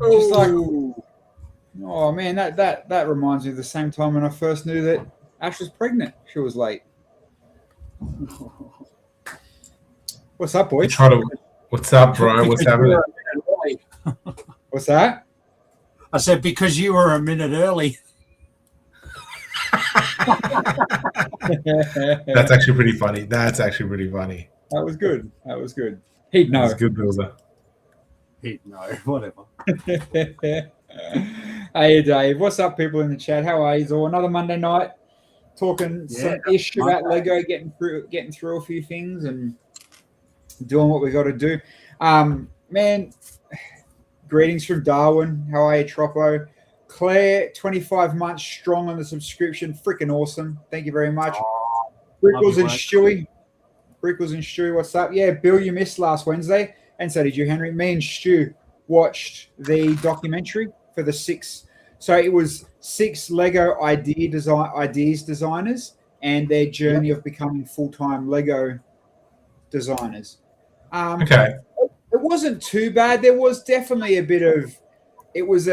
Just like, oh man, that reminds me of the same time when I first knew that Ash was pregnant. She was late. What's up, boys? What's up, bro? What's happening? What's that? I said because you were a minute early. That's actually pretty funny. That was good. He'd know. That's good, Bilsy. He'd know. Whatever. Hey, Dave. What's up, people in the chat? How are you all? Another Monday night, talking some ish about Lego, getting through a few things and doing what we got to do. Man, greetings from Darwin. How are you, Troppo? Claire, 25 months strong on the subscription. Freaking awesome. Thank you very much. Brickles and Stewie. What's up? Yeah, Bill, you missed last Wednesday. And so did you, Henry. Me and Stu watched the documentary for the 6. So it was 6 Lego ideas designers and their journey of becoming full-time Lego designers. Okay. It wasn't too bad. There was definitely a bit of it was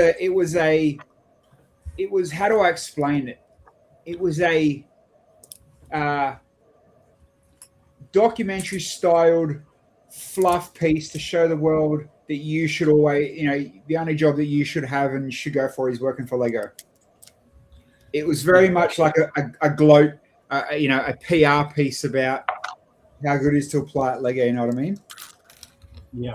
how do I explain it? It was a documentary styled fluff piece to show the world that you should always, the only job that you should have and should go for is working for Lego. It was very much like a gloat, a PR piece about how good it is to apply at Lego. You know what I mean? Yeah.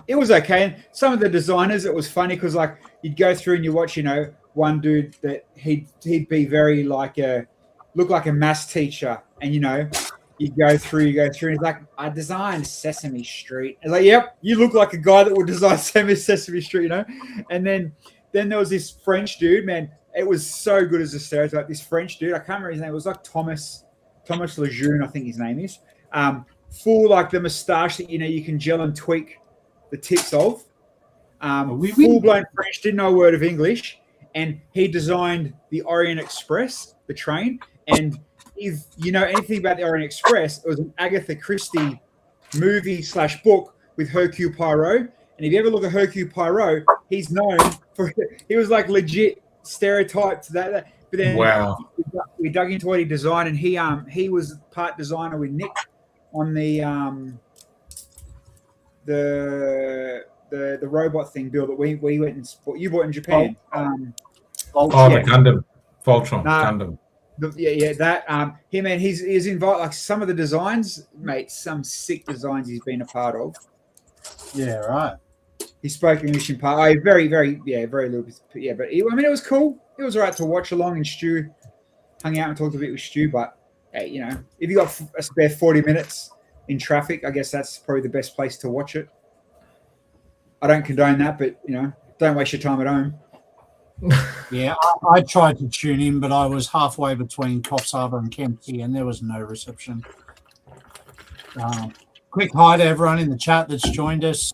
It was okay. And some of the designers, it was funny because like you'd go through and you watch, one dude that he'd be very look like a maths teacher, and you go through, and he's like, I designed Sesame Street. It's like, yep, you look like a guy that would design Sesame Street, And then there was this French dude, man. It was so good as a stereotype. This French dude, I can't remember his name. It was like Thomas Lejeune, I think his name is. Full like the moustache that you can gel and tweak the tips of. Full-blown French, didn't know a word of English, and he designed the Orient Express, the train. And if you know anything about the Orient Express, it was an Agatha Christie movie/book with Hercule Poirot. And if you ever look at Hercule Poirot, he's known for he was like legit stereotyped to that. But then we dug into what he designed, and he was part designer with Nick on the robot thing, Bill, that we went and you bought in Japan. The Gundam, Voltron, Gundam. He's involved, like some of the designs, mate. Some sick designs he's been a part of. Yeah, right. He spoke English in part. Very, very, very little bit. Yeah, but it was cool. It was all right to watch along, and Stu hung out and talked a bit with Stu. But hey, if you got a spare 40 minutes in traffic, I guess that's probably the best place to watch it. I don't condone that, but don't waste your time at home. Yeah, I tried to tune in, but I was halfway between Coffs Harbour and Kempsey, and there was no reception. Quick hi to everyone in the chat that's joined us.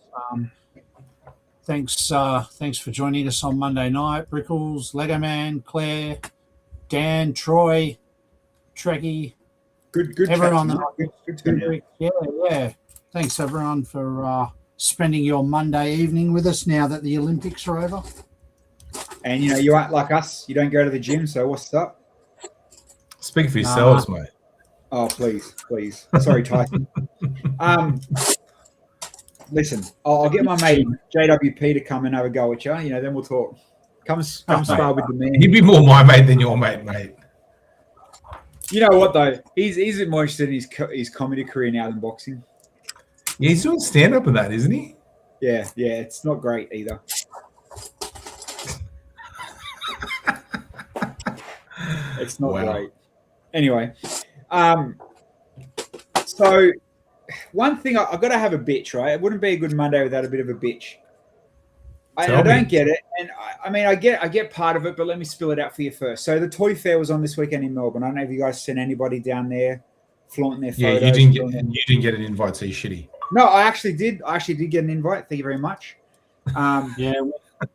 Thanks for joining us on Monday night. Brickles, Lego Man, Claire, Dan, Troy, Trekkie. Good. Everyone on the yeah. Thanks everyone for spending your Monday evening with us now that the Olympics are over. And you aren't like us. You don't go to the gym, so what's up? Speak for yourselves, mate. Oh, please. Sorry, Tyson. Listen, I'll get my mate JWP to come and have a go at you. Then we'll talk. Come spar with the man. He'd be more my mate than your mate. You know what though? He's more interested in his comedy career now than boxing. Yeah, he's doing stand-up in that, isn't he? Yeah, it's not great either. It's not great. Anyway, so one thing I've got to have a bitch, right? It wouldn't be a good Monday without a bit of a bitch. I don't get it, and I get part of it, but let me spill it out for you first. So the Toy Fair was on this weekend in Melbourne. I don't know if you guys sent anybody down there flaunting their photos. Yeah, you didn't get an invite, so you're shitty. No, I actually did. I actually did get an invite. Thank you very much. Yeah,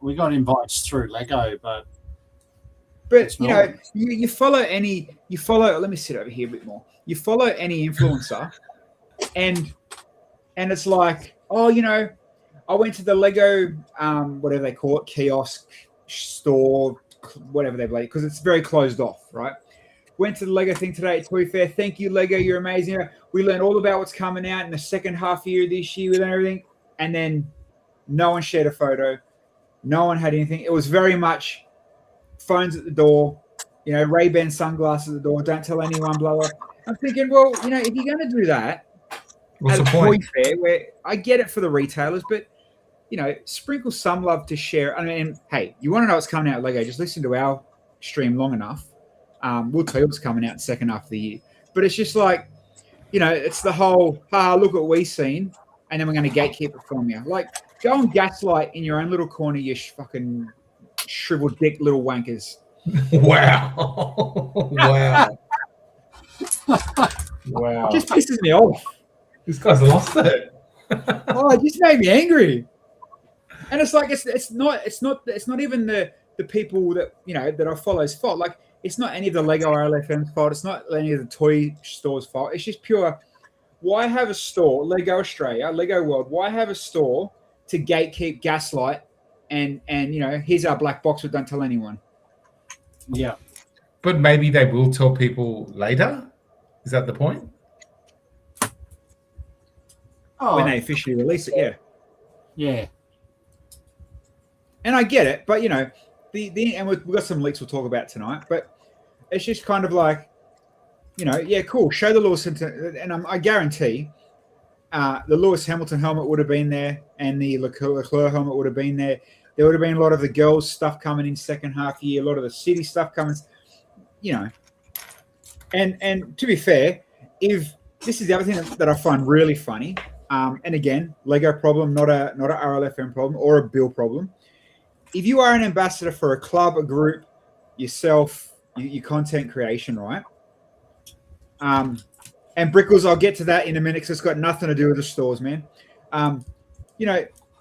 we got invites through Lego, but you follow. Let me sit over here a bit more. You follow any influencer, and it's like, I went to the Lego, whatever they call it, kiosk store, whatever they play, because it's very closed off, right? Went to the Lego thing today at Toy Fair. Thank you, Lego. You're amazing. We learned all about what's coming out in the second half year of this year with everything. And then no one shared a photo. No one had anything. It was very much phones at the door, Ray-Ban sunglasses at the door. Don't tell anyone, blah, blah. I'm thinking, well, if you're going to do that What's at the a Toy point? Fair, where I get it for the retailers, but, sprinkle some love to share. I mean, hey, you want to know what's coming out at Lego, just listen to our stream long enough. We'll tell you what's coming out in the second half of the year. But it's just like, it's the whole, look what we've seen, and then we're going to gatekeep it from you. Like, go and gaslight in your own little corner, you fucking shriveled dick little wankers. Wow. Wow. Wow. It just pisses me off. This guy's lost it. It just made me angry. And it's like, it's not even the people that, that I follow's fault. Like, it's not any of the Lego RLFM's fault. It's not any of the toy stores' fault. It's just pure, why have a store, Lego Australia, Lego World, why have a store to gatekeep, gaslight, and here's our black box, but don't tell anyone. Yeah. But maybe they will tell people later? Is that the point? When they officially release it, yeah. Yeah. And I get it, but, and we've got some leaks we'll talk about tonight, but it's just kind of like, yeah, cool. Show the Lewis, and I guarantee the Lewis Hamilton helmet would have been there, and the Leclerc helmet would have been there. There would have been a lot of the girls' stuff coming in second half year, a lot of the city stuff coming, And to be fair, if this is the other thing that I find really funny, and again, Lego problem, not a RLFM problem or a Bill problem. If you are an ambassador for a club, a group, yourself, your content creation, right? And Brickles, I'll get to that in a minute because it's got nothing to do with the stores, man.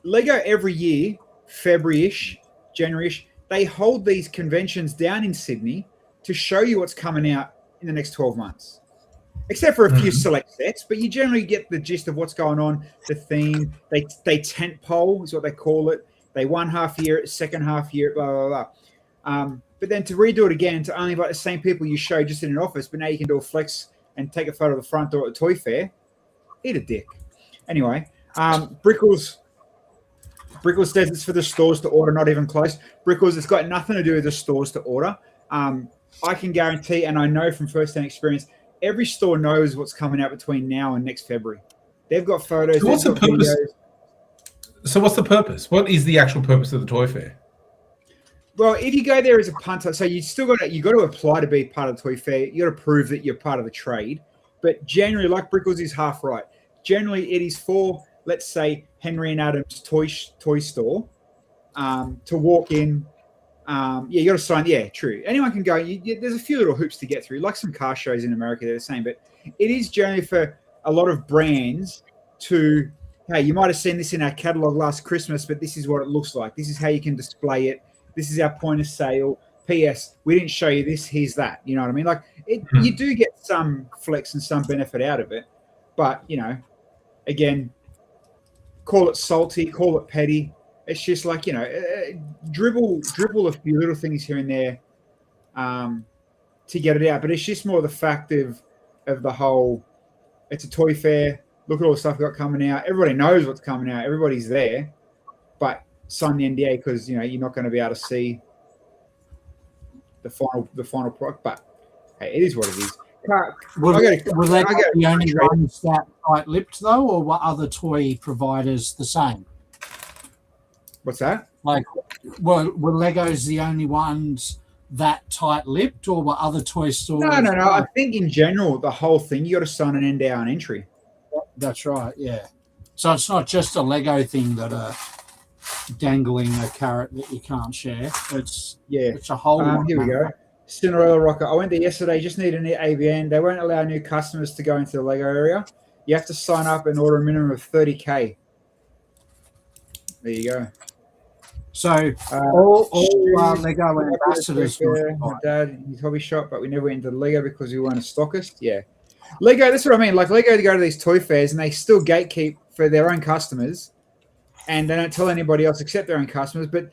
Lego every year, February-ish, January-ish, they hold these conventions down in Sydney to show you what's coming out in the next 12 months. Except for a few select sets, but you generally get the gist of what's going on, the theme. They tent pole is what they call it. They one half year, second half year, blah, blah, blah. But then to redo it again to only invite the same people you show just in an office, but now you can do a flex and take a photo of the front door at the Toy Fair. Eat a dick. Anyway, Brickles says it's for the stores to order, not even close. Brickles, it's got nothing to do with the stores to order. I can guarantee, and I know from first-hand experience, every store knows what's coming out between now and next February. They've got photos. So what's the purpose? So what's the purpose? What is the actual purpose of the Toy Fair? Well, if you go there as a punter, so you got to apply to be part of the Toy Fair. You got to prove that you're part of the trade. But generally, like Brickles is half right. Generally, it is for, let's say, Henry and Adam's toy store to walk in. You got to sign. Yeah, true. Anyone can go. There's a few little hoops to get through, like some car shows in America. They're the same, but it is generally for a lot of brands to, hey, you might have seen this in our catalog last Christmas, but this is what it looks like. This is how you can display it. This is our point of sale. P.S. We didn't show you this. Here's that. You know what I mean? Like you do get some flex and some benefit out of it, but again, call it salty, call it petty. It's just like, dribble a few little things here and there to get it out. But it's just more the fact of the whole, it's a Toy Fair. Look at all the stuff we've got coming out. Everybody knows what's coming out. Everybody's there. But sign the NDA because, you're not going to be able to see the final product. But, hey, it is what it is. Will they be the only ones that tight-lipped, though, or were other toy providers the same? What's that? Like, were Legos the only ones that tight-lipped, or were other toy stores? No. I think in general, the whole thing, you got to sign an NDA on entry. That's right, yeah. So it's not just a Lego thing that are dangling a carrot that you can't share. It's a whole lot. Here we go. Cinderella Rocker. I went there yesterday, just need an ABN. They won't allow new customers to go into the Lego area. You have to sign up and order a minimum of 30K. There you go. So all Lego ambassadors. My dad in his hobby shop, but we never went into Lego because we weren't a stockist. Yeah. Lego, that's what I mean. Like Lego to go to these toy fairs and they still gatekeep for their own customers. and they don't tell anybody else except their own customers. But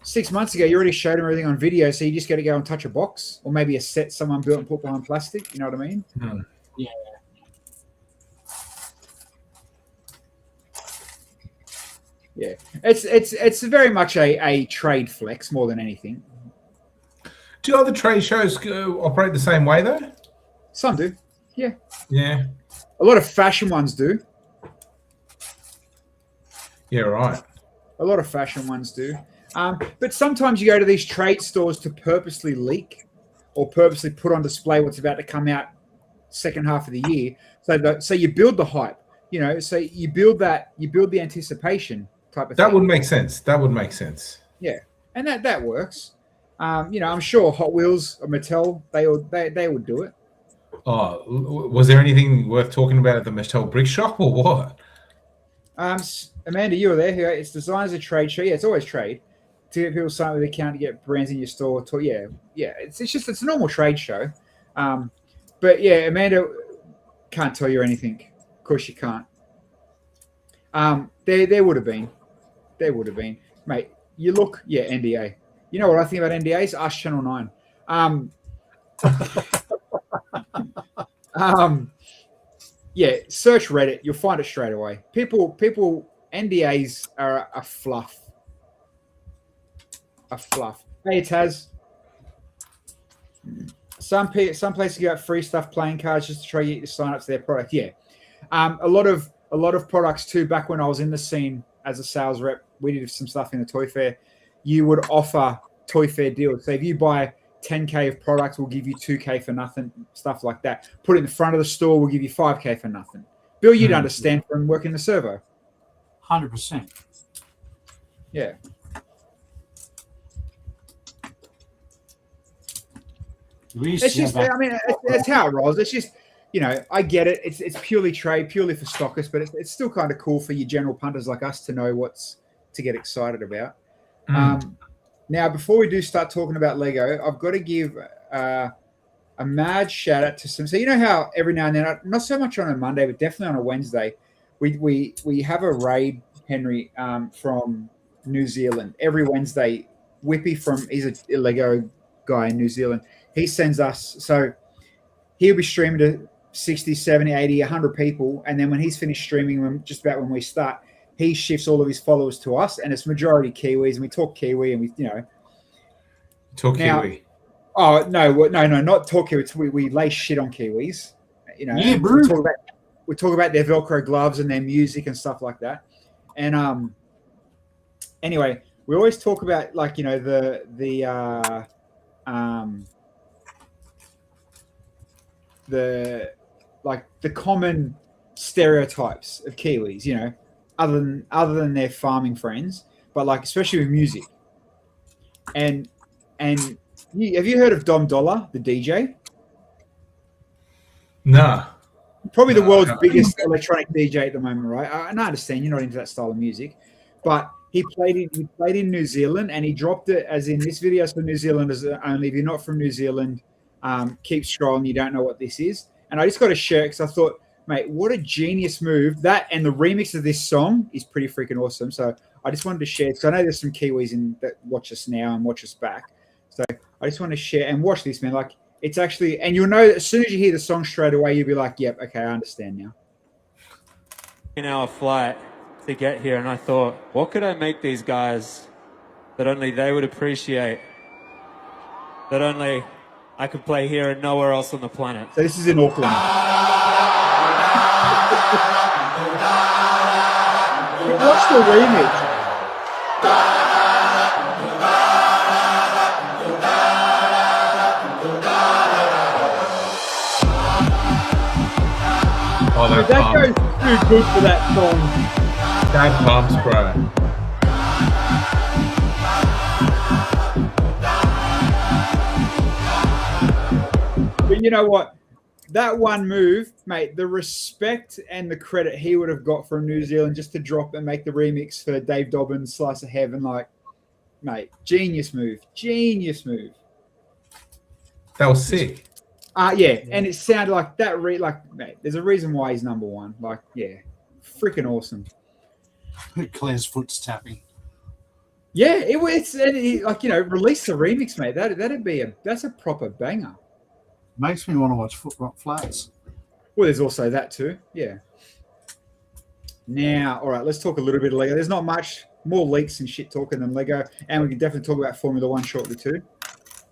6 months ago, you already showed them everything on video, so you just got to go and touch a box or maybe a set someone built and put behind plastic. You know what I mean? Yeah. Yeah, it's very much a trade flex more than anything. Do other trade shows operate the same way though? Some do. Yeah. Yeah. A lot of fashion ones do. Yeah, right. A lot of fashion ones do. But sometimes you go to these trade stores to purposely leak or purposely put on display what's about to come out second half of the year. So you build the hype, you know, so you build the anticipation type of thing. That would make sense. That would make sense. Yeah. And that works. You know, I'm sure Hot Wheels or Mattel, they would do it. Oh, was there anything worth talking about at the Mattel Brick Shop or what? Amanda, you were there. It's designed as a trade show. Yeah, it's always trade. To get people sign up with an account to get brands in your store. Yeah. It's a normal trade show. But yeah, Amanda can't tell you anything. Of course you can't. There would have been. There would have been. Mate, you look, yeah, NDA. You know what I think about NDAs? Ask Channel 9. Yeah, search Reddit. You'll find it straight away. People, NDAs are a fluff. A fluff. Hey, Taz. Some places you got free stuff, playing cards just to try to get you to sign up to their product. Yeah. A lot of products too. Back when I was in the scene as a sales rep, we did some stuff in the toy fair. You would offer toy fair deals. So if you buy 10K of products, we'll give you 2K for nothing, stuff like that. Put it in the front of the store, we'll give you 5K for nothing. Bill, you'd understand from working the servo. 100%. Yeah. It's just, I mean, it's how it rolls. It's just, you know, I get it. It's purely trade, purely for stockists, but it's still kind of cool for you general punters like us to know what's to get excited about. Now, before we do start talking about Lego, I've got to give a mad shout out to some. So you know how every now and then, not so much on a Monday, but definitely on a Wednesday, we have a raid, Henry, from New Zealand every Wednesday. Whippy he's a Lego guy in New Zealand. He sends us, so he'll be streaming to 60, 70, 80, 100 people. And then when he's finished streaming, just about when we start, he shifts all of his followers to us. And it's majority Kiwis. And we talk Kiwi and we, you know. Talk Kiwi. Oh, no, not talk Kiwi. We lay shit on Kiwis. You know, yeah, bro. We talk about their Velcro gloves and their music and stuff like that. And anyway, we always talk about, like, you know, the common stereotypes of Kiwis, you know, other than their farming friends, but like especially with music. And have you heard of Dom Dollar, the DJ? Nah. Probably the world's biggest electronic DJ at the moment, right? And I understand you're not into that style of music, but he played in New Zealand, and he dropped it as in this video for New Zealanders only. If you're not from New Zealand, keep scrolling. You don't know what this is. And I just got to share it because I thought, mate, what a genius move. That and the remix of this song is pretty freaking awesome. So I just wanted to share it. So I know there's some Kiwis that watch us now and watch us back. So I just want to share and watch this, man. Like, it's actually, and you'll know as soon as you hear the song straight away, you'll be like, yep, okay, I understand now. In our flight to get here, and I thought, what could I make these guys that only they would appreciate, that only I could play here and nowhere else on the planet? So this is in Auckland. Watch the remix. Oh, that goes too good for that song. That bumps, bro. But you know what? That one move, mate, the respect and the credit he would have got from New Zealand just to drop and make the remix for Dave Dobbins' Slice of Heaven, like, mate, genius move. Genius move. That was sick. Yeah, and it sounded like that. Mate, there's a reason why he's number one. Like, yeah, freaking awesome. Claire's foot's tapping. Yeah, it's like, release the remix, mate. That's a proper banger. Makes me want to watch Foot Rock Flats. Well, there's also that too. Yeah. Now, all right, let's talk a little bit of Lego. There's not much more leaks and shit talking than Lego, and we can definitely talk about Formula One shortly too.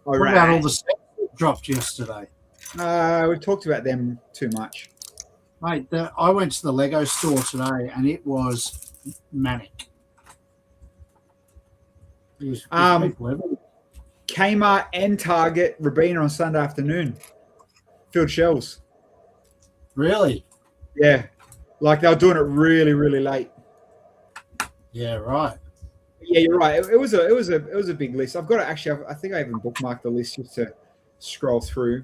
All What right. about all the sets that dropped yesterday? We talked about them too much. Mate, I went to the Lego store today and it was manic. There's people everywhere. Kmart and Target, Rabina on Sunday afternoon. Filled shelves. Really? Yeah. Like they were doing it really, really late. Yeah, right. Yeah, you're right. It was a big list. I've got to actually. I think I even bookmarked the list just to scroll through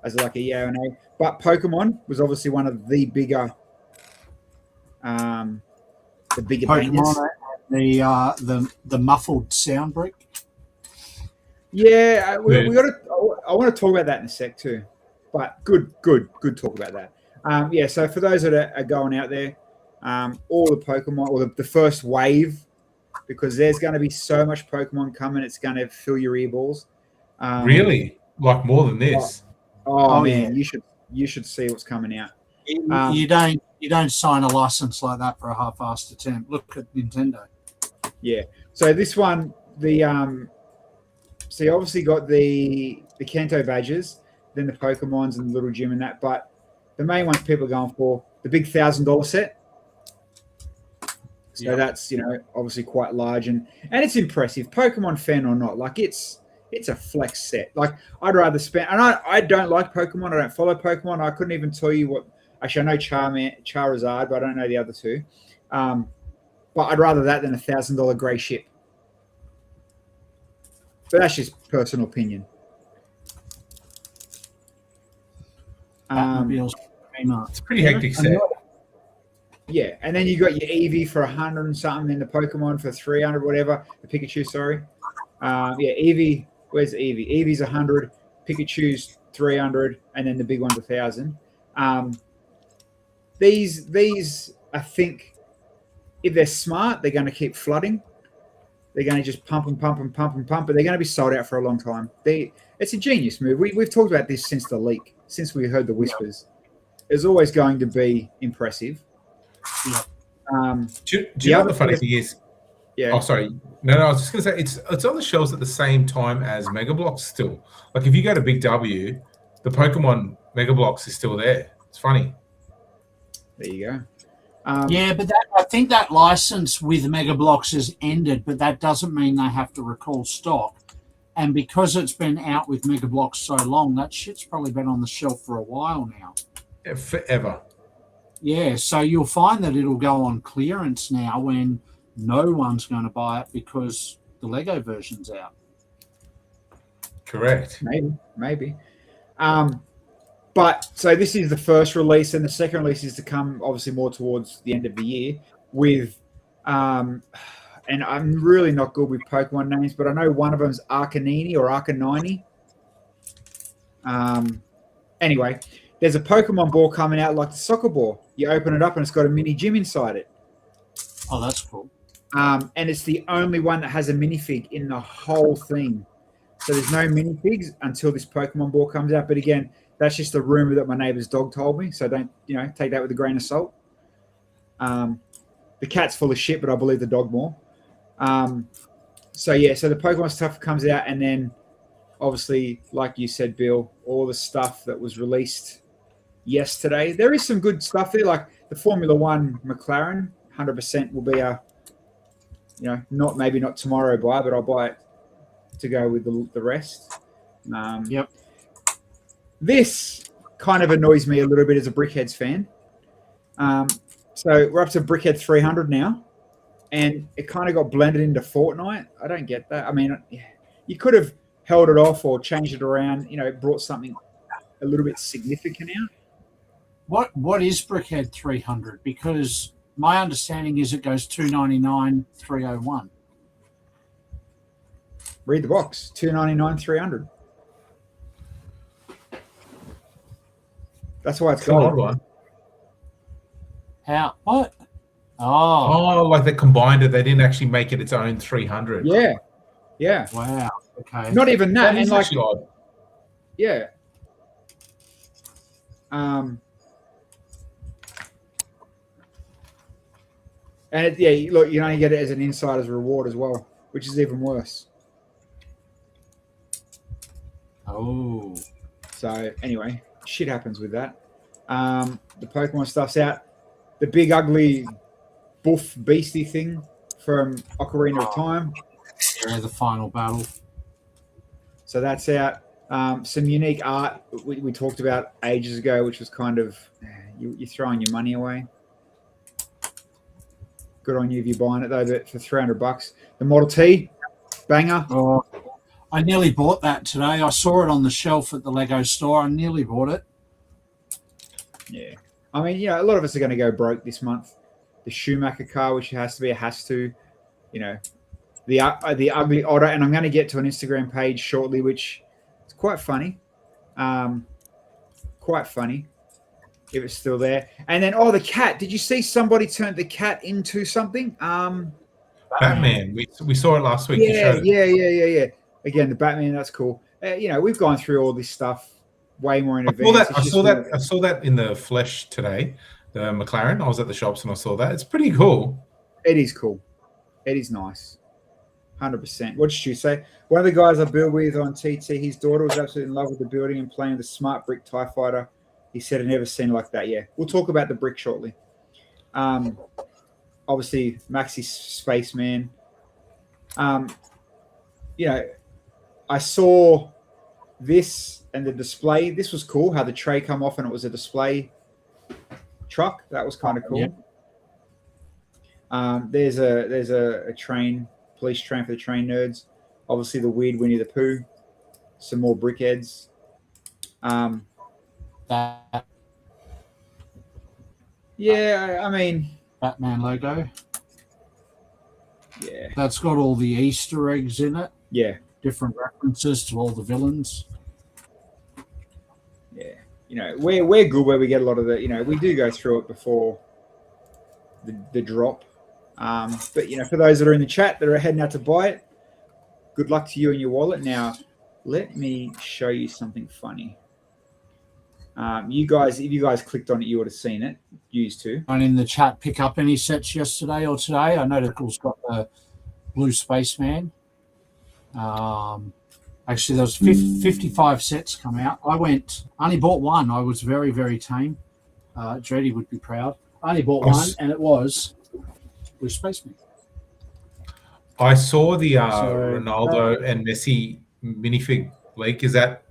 as like a yeah or no. But Pokemon was obviously one of the bigger, bangers. Pokemon, the muffled sound brick. Yeah, we got to. I want to talk about that in a sec too. But good talk about that. Yeah. So for those that are going out there, all the Pokemon or the first wave, because there's going to be so much Pokemon coming, it's going to fill your earballs. Really? Like more than this? Oh man, yeah. you should see what's coming out. You don't sign a license like that for a half-assed attempt. Look at Nintendo. Yeah. So this one, so you obviously got the Kanto badges, then the Pokemons and the little gym and that, but the main ones people are going for the big $1,000 set. So that's obviously quite large and it's impressive. Pokemon fan or not, like it's a flex set. Like I'd rather spend, and I don't like Pokemon. I don't follow Pokemon. I couldn't even tell you what. Actually, I know Charizard, but I don't know the other two. But I'd rather that than $1,000 grey ship. But that's just personal opinion. It's a pretty hectic set. Yeah, and then you got your Eevee for 100 and something, then the Pokemon for 300, whatever. The Pikachu, sorry. Eevee. Where's Eevee? Eevee's 100, Pikachu's 300, and then the big one's 1,000. These, I think, if they're smart, they're going to keep flooding. They're going to just pump and pump and pump and pump, but they're going to be sold out for a long time. It's a genius move. We've talked about this since the leak, since we heard the whispers. It's always going to be impressive. Yeah. Do you know what the funny thing is? Yeah. Oh, sorry. No, I was just going to say it's on the shelves at the same time as Mega Bloks still. Like if you go to Big W, the Pokemon Mega Bloks is still there. It's funny. There you go. Yeah, but I think that license with Mega Bloks has ended, but that doesn't mean they have to recall stock. And because it's been out with Mega Bloks so long, that shit's probably been on the shelf for a while now. Yeah, forever. Yeah, so you'll find that it'll go on clearance now when no one's going to buy it because the Lego version's out. Correct. Maybe. But so this is the first release, and the second release is to come obviously more towards the end of the year with, and I'm really not good with Pokemon names, but I know one of them is Arcanini or Arcanini. Anyway, there's a Pokemon ball coming out like the soccer ball. You open it up and it's got a mini gym inside it. Oh, that's cool. And it's the only one that has a minifig in the whole thing. So there's no minifigs until this Pokemon ball comes out. But again, that's just a rumor that my neighbor's dog told me. So don't, take that with a grain of salt. The cat's full of shit, but I believe the dog more. So the Pokemon stuff comes out, and then obviously, like you said, Bill, all the stuff that was released yesterday. There is some good stuff there, like the Formula One McLaren. 100% will be not tomorrow buy, but I'll buy it to go with the rest. Yep. This kind of annoys me a little bit as a Brickheads fan. So we're up to Brickhead 300 now, and it kind of got blended into Fortnite. I don't get that. I mean, you could have held it off or changed it around, brought something a little bit significant out. What is Brickhead 300? Because my understanding is it goes 299, 301. Read the box. 299, 300. That's why it's Come on, gold. one. How? What? Oh, Oh, like they combined it. They didn't actually make it its own 300. Yeah, yeah. wow. Okay. Not even that, That and is like, actually odd. yeah. Um, and yeah, look, you only get it as an insider's reward as well, which is even worse. Oh, So anyway, shit happens with that. The Pokemon stuff's out. The big ugly buff beastie thing from Ocarina of Time. yeah, the final battle. So that's out. Some unique art we talked about ages ago, which was kind of you're throwing your money away. Good on you if you're buying it though, but for $300, the Model T, banger. Oh, I nearly bought that today. I saw it on the shelf at the Lego store. I nearly bought it. Yeah, I mean, a lot of us are going to go broke this month. The Schumacher car, which has to, the ugly otter, and I'm going to get to an Instagram page shortly, which is quite funny. Quite funny if it's still there. And then the cat. Did you see somebody turned the cat into something? Batman. We saw it last week. You showed it. Yeah. Again, the Batman. That's cool. We've gone through all this stuff way more in advance. I saw that in the flesh today. The McLaren. I was at the shops and I saw that. It's pretty cool. It is cool. It is nice. 100%. What did you say? One of the guys I build with on TT, his daughter was absolutely in love with the building and playing the smart brick TIE Fighter. He said, I've never seen it like that. Yeah, we'll talk about the brick shortly. Obviously, Maxi's Spaceman. I saw this and the display. This was cool, how the tray come off and it was a display truck. That was kind of cool. Yeah. There's a train, police train for the train nerds. Obviously, the weird Winnie the Pooh. Some more brickheads. Yeah, I mean, Batman logo. Yeah. That's got all the Easter eggs in it. Yeah. Different references to all the villains. Yeah. We're good where we get a lot of the, we do go through it before the drop. But, for those that are in the chat that are heading out to buy it, good luck to you and your wallet. Now, let me show you something funny. If you guys clicked on it, you would have seen it. Used to. And in the chat, pick up any sets yesterday or today. I know Nicole's got the Blue Spaceman. Actually, there was 55 sets come out. I only bought one. I was very, very tame. Jody would be proud. I only bought one, and it was Blue Spaceman. I saw the Ronaldo and Messi minifig leak. Is that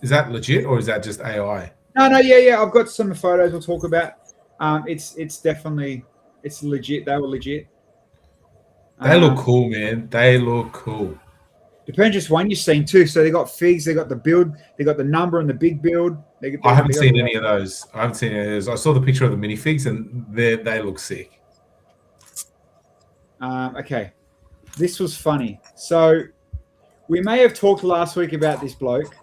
legit or is that just AI? No, yeah. I've got some photos we'll talk about. It's definitely legit. They were legit. They look cool, man. They look cool. Depends just one you've seen too. So they got figs, they got the build, they got the number and the big build. I haven't seen any of those. I saw the picture of the minifigs and they look sick. Okay. This was funny. So we may have talked last week about this bloke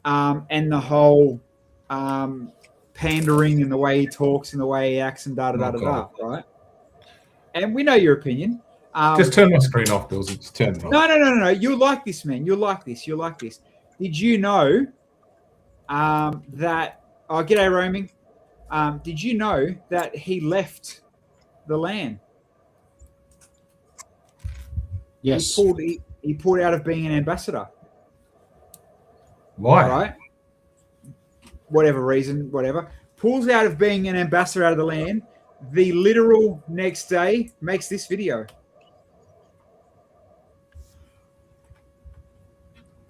and the whole pandering and the way he talks and the way he acts and da-da-da-da-da, right? And we know your opinion. Just turn my screen off, Bilsy. Just turn it off. No. You'll like this, man. You'll like this. Did you know that... Oh, g'day, roaming. Did you know that he left the land? Yes. He pulled out of being an ambassador. Why? Right? Whatever reason, whatever. Pulls out of being an ambassador out of the land. The literal next day makes this video.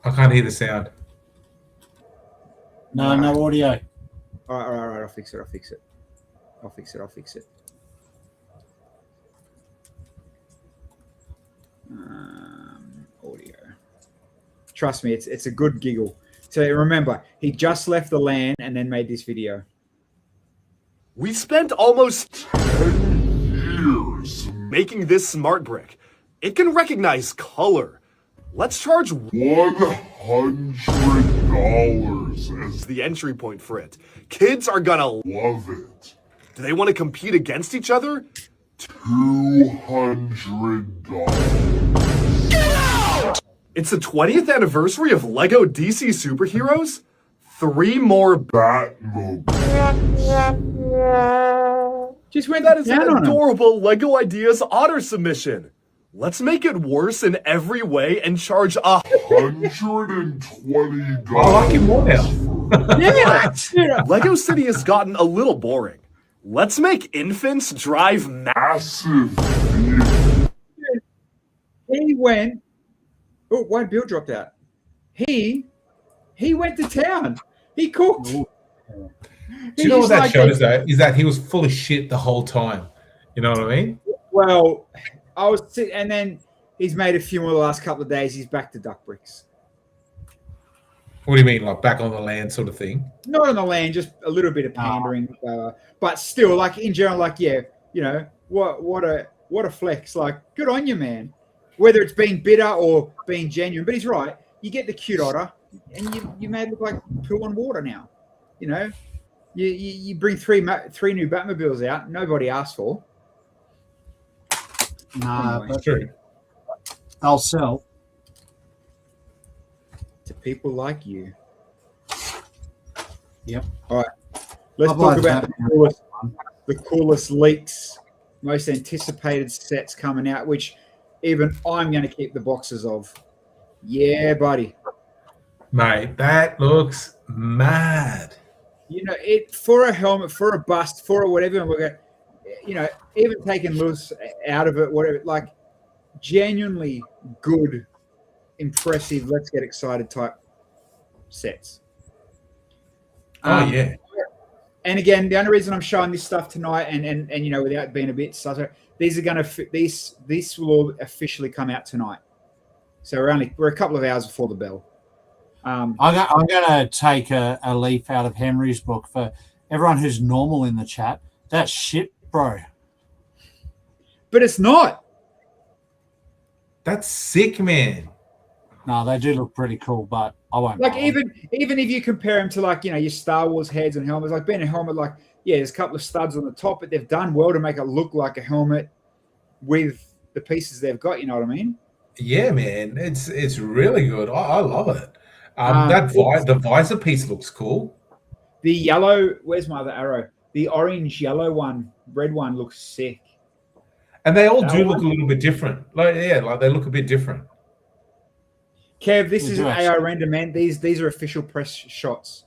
I can't hear the sound. No audio. All right. I'll fix it. Audio. Trust me, it's a good giggle. So remember, he just left the land and then made this video. We spent almost 10 years making this smart brick. It can recognize color. Let's charge $100 as the entry point for it. Kids are gonna love it. Do they want to compete against each other? $200. It's the 20th anniversary of Lego DC Superheroes? 3 more Batmobile. Just went That to is an town on 'em. adorable Lego Ideas otter submission. Let's make it worse in every way and charge $120. I like it more now. Yeah. Lego City has gotten a little boring. Let's make infants drive Massive. He went. Oh, why Bill dropped out? He went to town. He cooked. Do you know what that shows, though? Is that he was full of shit the whole time. You know what I mean? Well, I was sitting, and then he's made a few more the last couple of days. He's back to duck bricks. What do you mean, like back on the land sort of thing? Not on the land, just a little bit of pandering, but still, like in general, like you know, what a flex. Like, good on you, man. Whether it's being bitter or being genuine, but he's right. You get the cute otter, and you made it look like poo on water now. You know, you bring three new Batmobiles out. Nobody asked for. Nah, Anyway. but True. they'll sell. To people like you. Yep. All right. Let's I'd talk like about that. the coolest leaks, most anticipated sets coming out, which even I'm going to keep the boxes of. Yeah, buddy. Mate, that looks mad. You know, it for a helmet, for a bust, for a whatever, and we're going, you know, even taking Lewis out of it, whatever, like genuinely good, impressive, let's get excited type sets. Yeah. And again, the only reason I'm showing this stuff tonight, and you know, without being a bit subtle, these are going to these will all officially come out tonight. So we're a couple of hours before the bell. I'm going to take a leaf out of Henry's book for everyone who's normal in the chat. That's shit, bro. But it's not. That's sick, man. No, they do look pretty cool, but I won't. Like buy them. even if you compare them to, like, you know, your Star Wars heads and helmets, like being a helmet, like, yeah, there's a couple of studs on the top, but they've done well to make it look like a helmet with the pieces they've got. You know what I mean? Yeah, man. It's really good. I love it. The visor piece looks cool. The yellow, where's my other arrow? The orange, yellow one, red one looks sick. And they all do look a little bit different. Like they look a bit different. Kev, this We is do an actually. AI render, man. These are official press shots.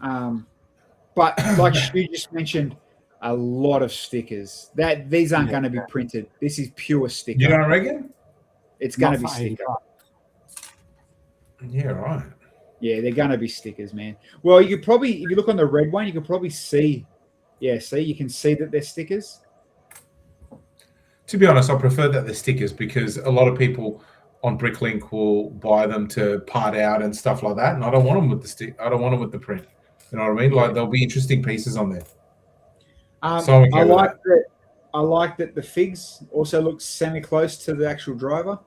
But like you just mentioned, a lot of stickers. These aren't going to be printed. This is pure sticker. You don't reckon? It's going to be Not for 80 sticker. bucks. Yeah, right. Yeah, they're going to be stickers, man. Well, you could probably, if you look on the red one, you could probably see. Yeah, see, you can see that they're stickers. To be honest, I prefer that they're stickers because a lot of people on Bricklink will buy them to part out and stuff like that, and I don't want them with the stick. I don't want them with the print. You know what I mean? Like there'll be interesting pieces on there. So I'm okay I with like that. I like that the figs also look semi-close to the actual driver.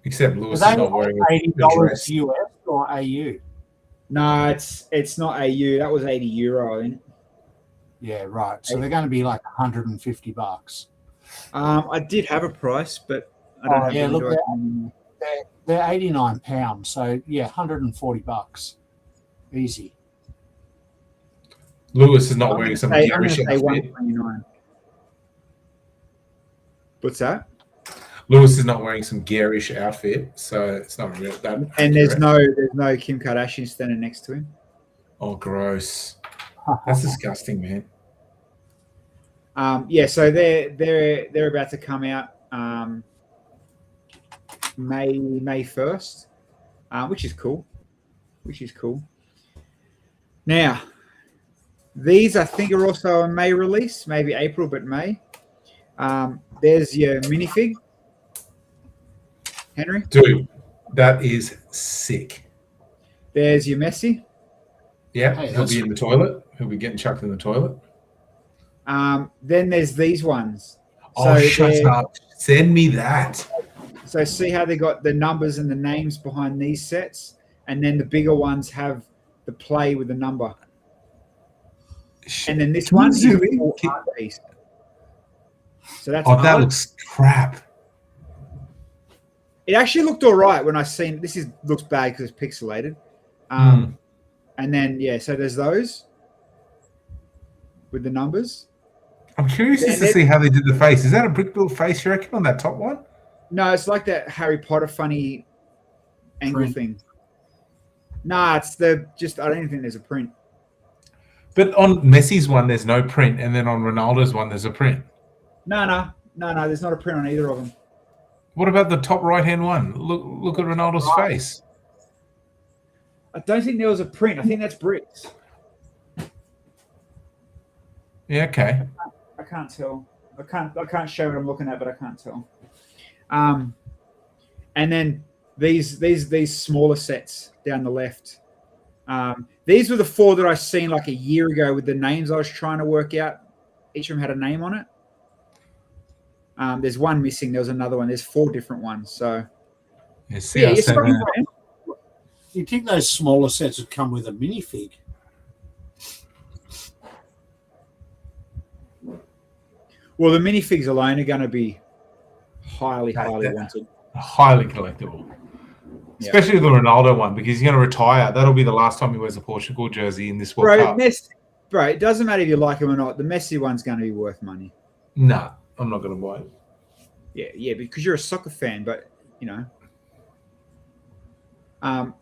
Except Lewis Are is they not wearing a $80 dress. US or AU? No, it's not AU. That was €80, I think. Yeah, right. So they're going to be like $150. I did have a price, but I don't have yeah, the look, direct anymore. They're £89. So yeah, $140. Easy. Lewis is not I'm wearing gonna some say garish outfit. 129. What's that? Lewis is not wearing some garish outfit, so it's not real. That And there's accurate. no Kim Kardashian standing next to him. Oh, gross. That's disgusting, man. Yeah, so they're about to come out May 1st, which is cool. Now, these I think are also a May release, maybe April, but May. There's your minifig, Henry. Dude, that is sick. There's your Messi. Yeah, Hey, he'll that's- be in the toilet. He'll be getting chucked in the toilet. Then there's these ones. Oh, shut they're- up. Send me that. So see how they got the numbers and the names behind these sets, and then the bigger ones have the play with the number. And then this Can you one is zoom a in? full art piece. So that's Oh, that art. looks crap. It actually looked all right when I seen. This is looks bad because it's pixelated. And then so there's those with the numbers. I'm curious And just to then- see how they did the face. Is that a brick built face, you reckon, on that top one? No, it's like that Harry Potter funny angle Print. thing. Nah, it's the just. I don't even think there's a print. But on Messi's one, there's no print, and then on Ronaldo's one, there's a print. No. There's not a print on either of them. What about the top right hand one? Look at Ronaldo's face. I don't think there was a print. I think that's bricks. Yeah, okay. I can't tell. I can't show what I'm looking at, but I can't tell. And then these smaller sets down the left. These were the 4 that I seen like a year ago with the names I was trying to work out. Each of them had a name on it. There's one missing. There was another one. There's 4 different ones. So Yeah, you're CR7. spot on. You think those smaller sets would come with a minifig? Well, the minifigs alone are going to be highly Yeah. wanted. Highly collectible. Yeah. Especially the Ronaldo one, because he's going to retire. That'll be the last time he wears a Portugal jersey in this World Cup. Bro, it doesn't matter if you like him or not. The Messi one's going to be worth money. Nah, I'm not going to buy it. Yeah, because you're a soccer fan, but you know,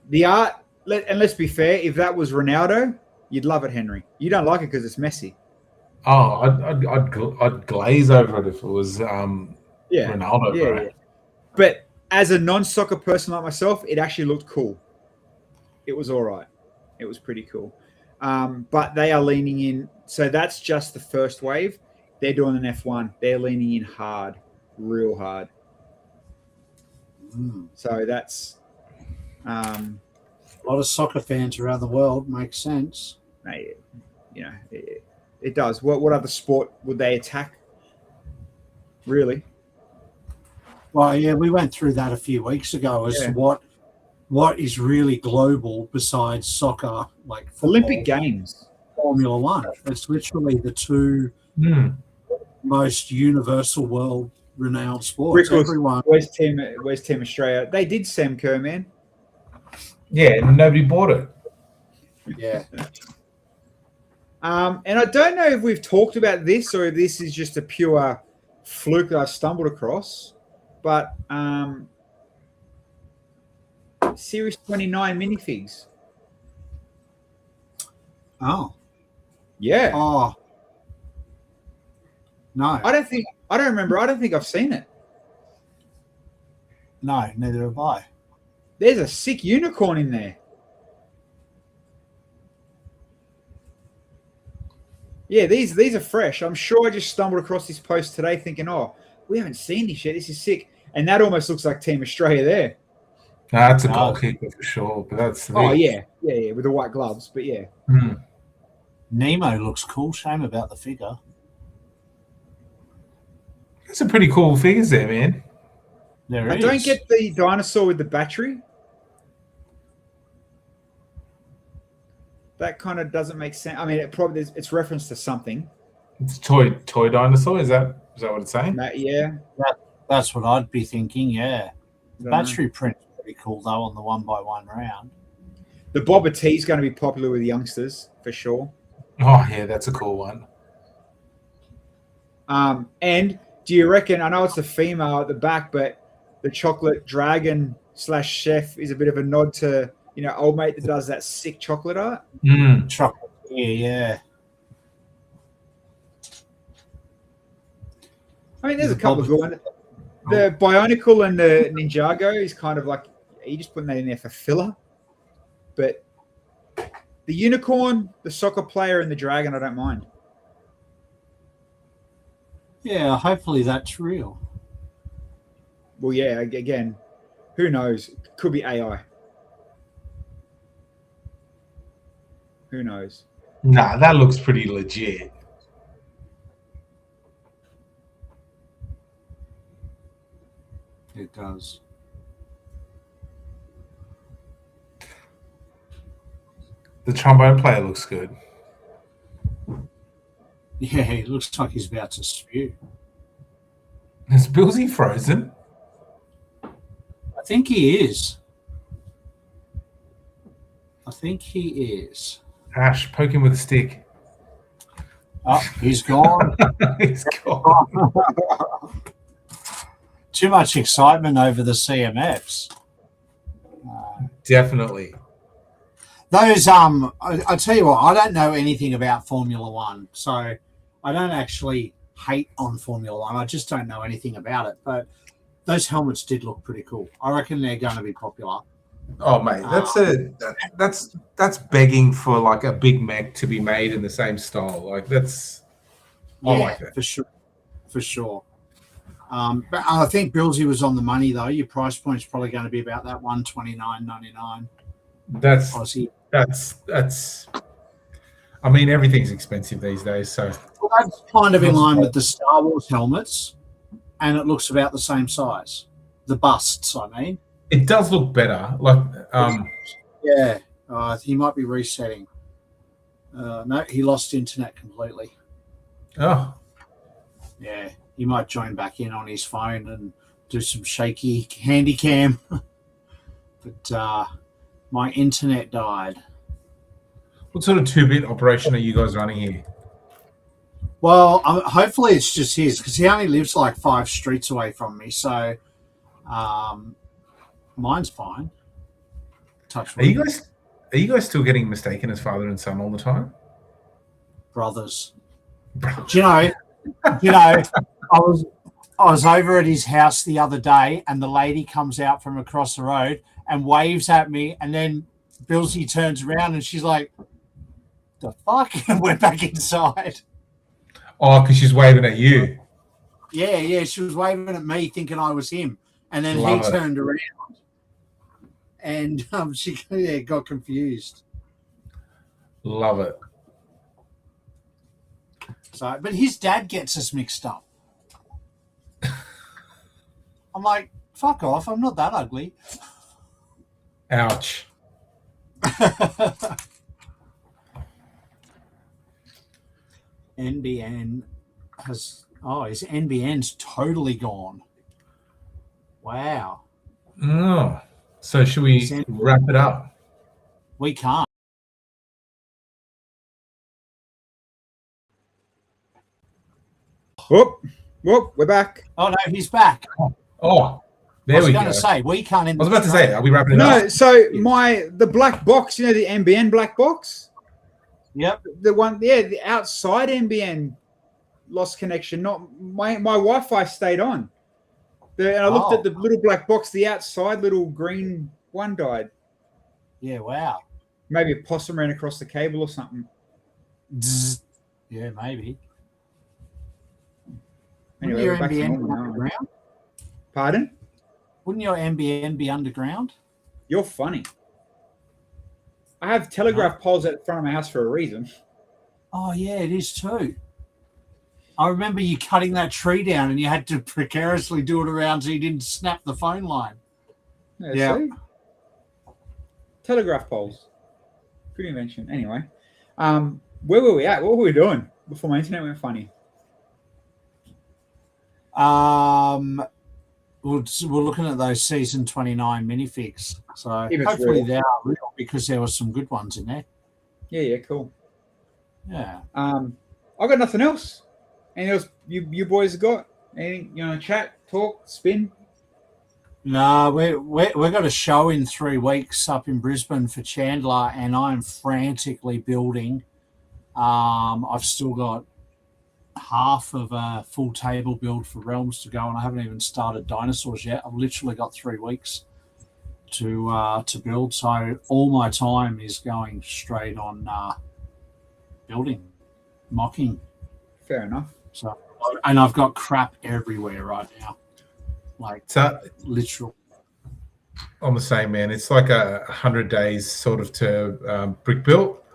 the art. And let's be fair, if that was Ronaldo, you'd love it, Henry. You don't like it because it's Messi. Oh, I'd glaze over it if it was Ronaldo, bro. Yeah. But as a non-soccer person like myself, it actually looked cool. It was all right. It was pretty cool. But they are leaning in. So that's just the first wave. They're doing an F1. They're leaning in hard, real hard. So that's A lot of soccer fans around the world. Makes sense. you know, it does. What other sport would they attack? Really? Well, yeah, we went through that a few weeks ago as to what is really global besides soccer, like football, Olympic Games, Formula One. It's literally the 2 most universal world renowned sports. Rick, Everyone, where's Team Australia? They did Sam Kerr, man. Yeah, and nobody bought it. yeah. And I don't know if we've talked about this or if this is just a pure fluke that I stumbled across, but Series 29 minifigs. Oh, Yeah. oh, no, I don't remember. I don't think I've seen it. no, neither have I. There's a sick unicorn in there. Yeah, these are fresh. I'm sure I just stumbled across this post today thinking, oh, we haven't seen this yet. This is sick. And that almost looks like Team Australia there. Nah, that's a goal kicker for sure. But that's Oh, yeah, with the white gloves. But yeah. Nemo looks cool. Shame about the figure. There's some pretty cool figures there, man. There I is. don't get the dinosaur with the battery. That kind of doesn't make sense. I mean, it's reference to something. It's toy dinosaur. Is that what it's saying? Yeah. That's what I'd be thinking. Yeah, the Dunno. battery print's pretty cool though on the 1x1 round. The Boba T is going to be popular with youngsters for sure. Oh yeah, that's a cool one. And do you reckon? I know it's a female at the back, but the chocolate dragon / chef is a bit of a nod to old mate that does that sick chocolate art. Chocolate. Yeah. I mean, there's a couple of good ones. The Bionicle and the Ninjago is kind of like, are you just putting that in there for filler? But the unicorn, the soccer player, and the dragon, I don't mind. Yeah, hopefully that's real. Well, yeah, again, who knows? Could be AI. Who knows? Nah, that looks pretty legit. It does. The trombone player looks good. Yeah, he looks like he's about to spew. Is Bilsy frozen? I think he is. I think he is. Ash, poke him with a stick. Oh, he's gone. He's gone. Too much excitement over the CMFs. Definitely. Those I tell you what, I don't know anything about Formula One, so I don't actually hate on Formula One. I just don't know anything about it. But those helmets did look pretty cool. I reckon they're going to be popular. Oh mate, that's begging for like a Big Mac to be made in the same style. Like that's I like that. For sure, for sure. But I think Bilsy was on the money though. Your price point's probably going to be about that $129.99. That's Aussie. That's. I mean, everything's expensive these days, so Well, that's kind of in line with the Star Wars helmets, and it looks about the same size. The busts, I mean. it does look better. Like, Yeah, he might be resetting. No, he lost internet completely. oh, Yeah, he might join back in on his phone and do some shaky handy cam. But my internet died. what sort of 2-bit operation are you guys running here? Well, hopefully it's just his because he only lives like 5 streets away from me. So mine's fine. Touch Are you guys still getting mistaken as father and son all the time? brothers. Do you know, I was over at his house the other day, and the lady comes out from across the road and waves at me, and then Bilsy turns around and she's like, "The fuck?" And we're back inside. Oh, because she's waving at you. Yeah, she was waving at me, thinking I was him, and then Love he it. turned around, and she got confused. Love it. So, but his dad gets us mixed up. I'm like, fuck off! I'm not that ugly. Ouch. NBN his NBN's totally gone. Wow. Oh, so should we wrap it up? We can't. Whoop, we're back. Oh no, he's back. Oh, there I was we going go. to say we can't. I was about to say, are we wrapping it No, up? so the black box, you know, the NBN black box, Yep. the one, the outside NBN lost connection. Not my Wi-Fi stayed on. And I looked at the little black box, the outside little green one died. Yeah. Wow. Maybe a possum ran across the cable or something. Yeah, maybe. Anyway, Wouldn't your we're back to NBN be normal now. underground? Pardon? Wouldn't your NBN be underground? You're funny. I have telegraph poles at the front of my house for a reason. Oh yeah, it is too. I remember you cutting that tree down, and you had to precariously do it around so you didn't snap the phone line. Yeah. See? Telegraph poles. Good invention. Anyway, where were we at? What were we doing before my internet went funny? We're looking at those season 29 minifigs. So If it's hopefully real. they are real because there were some good ones in there. Yeah, cool. Yeah. I've got nothing else. Anything else you boys got? Anything you want to chat, talk, spin? No, we've got a show in 3 weeks up in Brisbane for Chandler, and I'm frantically building. I've still got half of a full table build for Realms to go, and I haven't even started Dinosaurs yet. I've literally got 3 weeks to build, so all my time is going straight on building, mocking. Fair enough. So, and I've got crap everywhere right now, like literal. I'm the same, man. It's like 100 days sort of to brick built,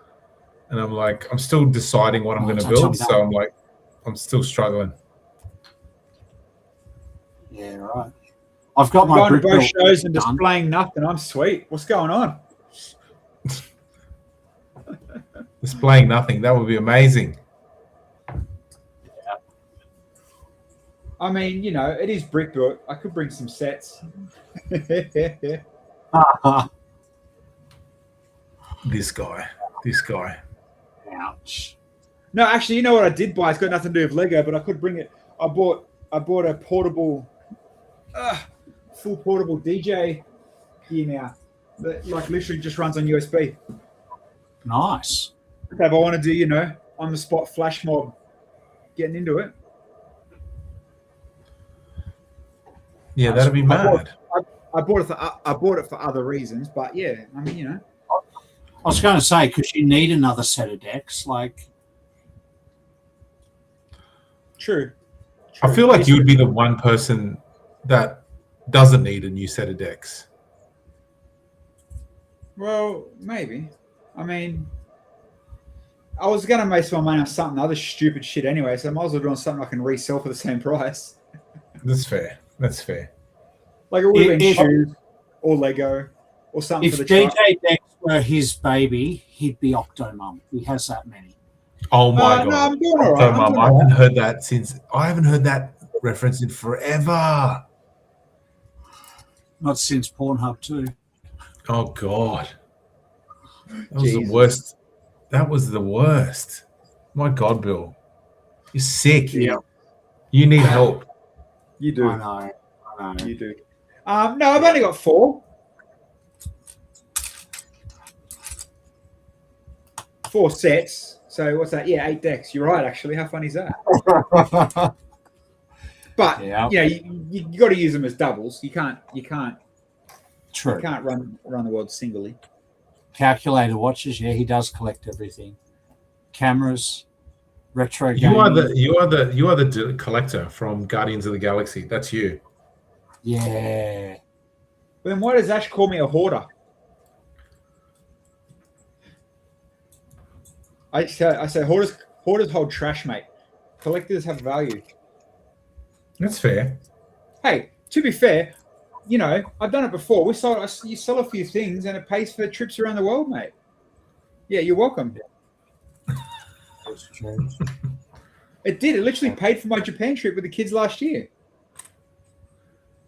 and I'm still deciding what I'm going to build. So I'm still struggling. Yeah, right. I've got my going to brick both built shows and done. displaying nothing. I'm sweet. What's going on? Displaying nothing. That would be amazing. I mean, you know, it is brick built. I could bring some sets. This guy. This guy. Ouch. No, actually, you know what I did buy? It's got nothing to do with Lego, but I could bring it. I bought a portable, full portable DJ gear now that like literally just runs on USB. Nice. If I want to do, you know, on the spot flash mob, getting into it. Yeah, that'd be mad. I bought it for other reasons, but yeah, I mean, you know. I was going to say, because you need another set of decks. Like, True. I feel like you would be the one person that doesn't need a new set of decks. Well, maybe. I mean, I was going to make my money on something other stupid shit anyway, so I might as well do on something I can resell for the same price. That's fair. That's fair. Like it would have been If- shoes or Lego or something if for the DJ truck. decks were his baby, he'd be Octomum. He has that many. Oh my No, god! I'm doing all right. So, I'm Mum, doing I all haven't right. heard that since. I haven't heard that reference in forever. Not since Pornhub too. Oh god, that was Jesus. the worst. That was the worst. My god, Bill, you're sick. Yeah. You need help. You do. I know. You do. No, I've only got 4. 4 sets. So what's that? Yeah, 8 decks. You're right, actually. How funny is that? But Yeah. you know, you got to use them as doubles. You can't True. run the world singly. Calculator watches. Yeah, he does collect everything. Cameras, retro games. You are the collector from Guardians of the Galaxy. That's you. Yeah. But then why does Ash call me a hoarder? I say hoarders hold trash, mate. Collectors have value. That's fair. Hey, to be fair, you know, I've done it before. You sell a few things and it pays for trips around the world, mate. Yeah, you're welcome. That's true. It did. It literally paid for my Japan trip with the kids last year.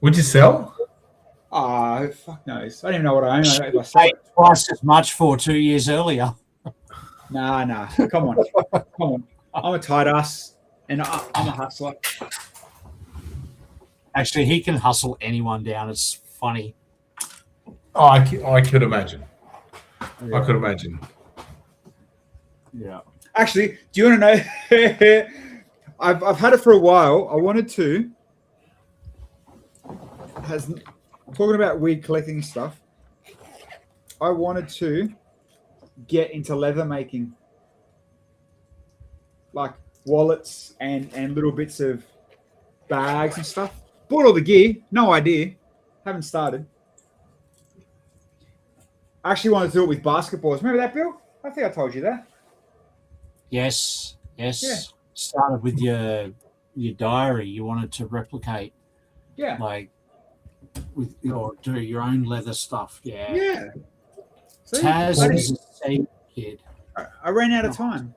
Would you sell? Ah, fuck knows. I don't even know what I own. If I Paid sell it. twice as much for 2 years earlier. Nah. Come on. I'm a tight ass and I'm a hustler. Actually, he can hustle anyone down. It's funny. Oh, I could imagine. I could imagine. Yeah. Actually, do you want to know? I've had it for a while. I wanted to. Talking about weed collecting stuff. I wanted to get into leather making, like wallets and little bits of bags and stuff. Bought all the gear. No idea. Haven't started. I actually wanted to do it with basketballs. Remember that, Bill? I think I told you that. Yes. Yeah. Started with your diary. You wanted to replicate, Yeah. like, with or do your own leather stuff. Yeah. Yeah. See? Taz I is a safe kid. I ran out of time.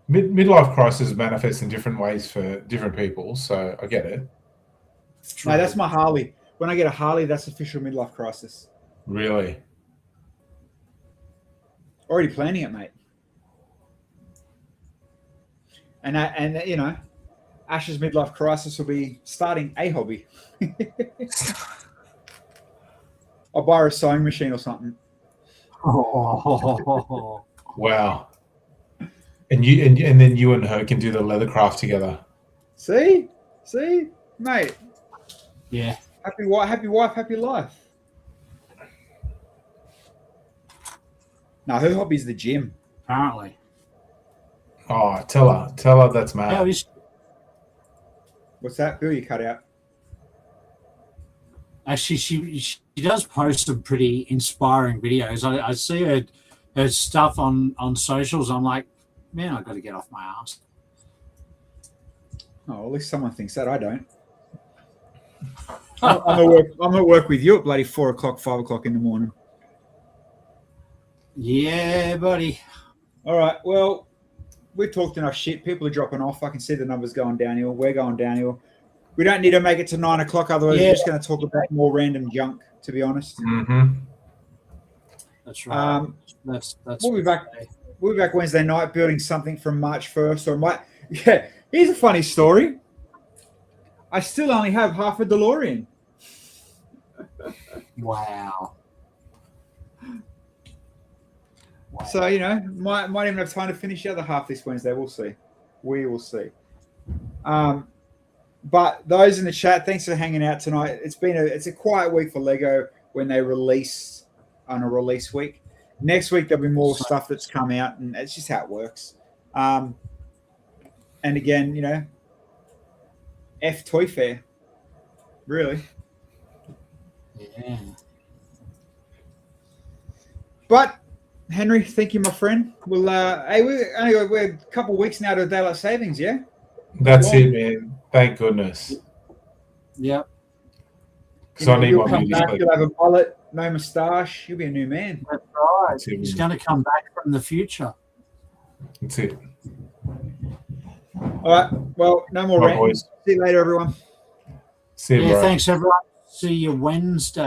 Midlife crisis manifests in different ways for different people, so I get it. No, that's my Harley. When I get a Harley, that's official midlife crisis. Really? Already planning it, mate. And you know, Ash's midlife crisis will be starting a hobby. I'll buy her a sewing machine or something. Oh, Wow. And then you and her can do the leather craft together. See, mate. yeah. Happy wife, happy life. No, her hobby's the gym. Apparently. Oh, tell her that's mad. Yeah, he's- What's that, Bill? You cut out. actually, she does post some pretty inspiring videos. I see her stuff on socials. I'm like, man, I've got to get off my ass. Oh, at least someone thinks that. I don't. I'm at work with you at bloody 4 o'clock, 5 o'clock in the morning. Yeah, buddy. All right. Well, we've talked enough shit. People are dropping off. I can see the numbers going downhill. We're going downhill. We don't need to make it to 9 o'clock, otherwise Yeah. we're just going to talk about more random junk, to be honest. Mm-hmm. That's right. That's We'll be back. We'll be back Wednesday night building something from March 1st. Or yeah, here's a funny story. I still only have half a DeLorean. Wow. So, might even have time to finish the other half this Wednesday. We'll see. We will see. But those in the chat, thanks for hanging out tonight. It's a quiet week for Lego when they release on a release week. Next week there'll be more stuff that's come out, and it's just how it works. And again, F Toy Fair, really. Yeah. But Henry, thank you, my friend. We'll we're a couple of weeks now to daylight savings, yeah. That's it, man. Thank goodness. Yep. Because I need You'll my come beauty back. sleep. You'll have a mullet, no moustache. You'll be a new man. That's right. That's it, He's man. going to come back from the future. That's it. All right. Well, no more Right, ranting. boys. See you later, everyone. See you, Yeah, bro. thanks, everyone. See you Wednesday.